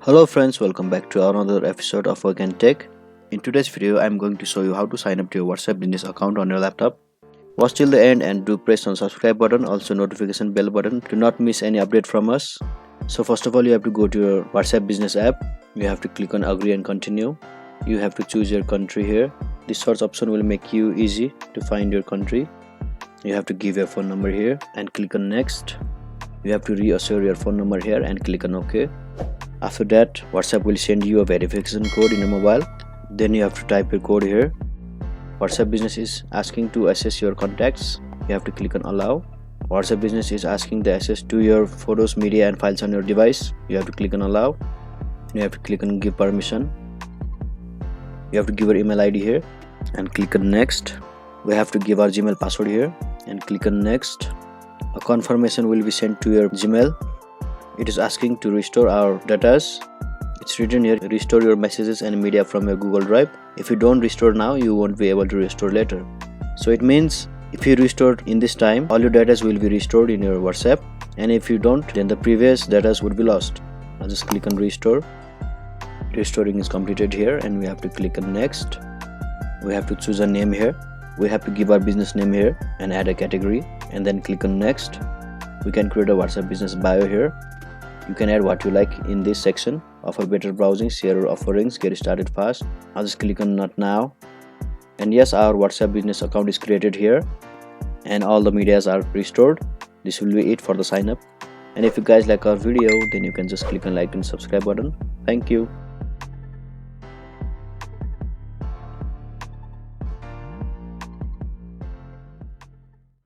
Hello friends, welcome back to another episode of Wake&Tech. In today's video, I'm going to show you how to sign up to your WhatsApp business account on your laptop. Watch till the end and do press on subscribe button, also notification bell button to not miss any update from us. So first of all, you have to go to your WhatsApp business app. You have to click on agree and continue. You have to choose your country here. This search option will make you easy to find your country. You have to give your phone number here and click on next. You have to reassure your phone number here and click on OK. After that, WhatsApp will send you a verification code in your mobile. Then you have to type your code here. WhatsApp business is asking to access your contacts. You have to click on allow. WhatsApp business is asking the access to your photos, media and files on your device. You have to click on allow. You have to click on give permission. You have to give your email ID here and click on next. We have to give our Gmail password here and click on next. A confirmation will be sent to your Gmail. It is asking to restore our data. It's written here, restore your messages and media from your Google Drive. If you don't restore now, you won't be able to restore later. So it means if you restore in this time, all your data will be restored in your WhatsApp. And if you don't, then the previous data would be lost. I'll just click on restore. Restoring is completed here and we have to click on next. We have to choose a name here. We have to give our business name here and add a category and then click on next. We can create a WhatsApp business bio here. You can add what you like in this section. Offer better browsing, share your offerings, get started fast. I'll just click on not now. And yes, our WhatsApp business account is created here and all the medias are restored. This will be it for the sign up. And if you guys like our video, then you can just click on like and subscribe button. Thank you.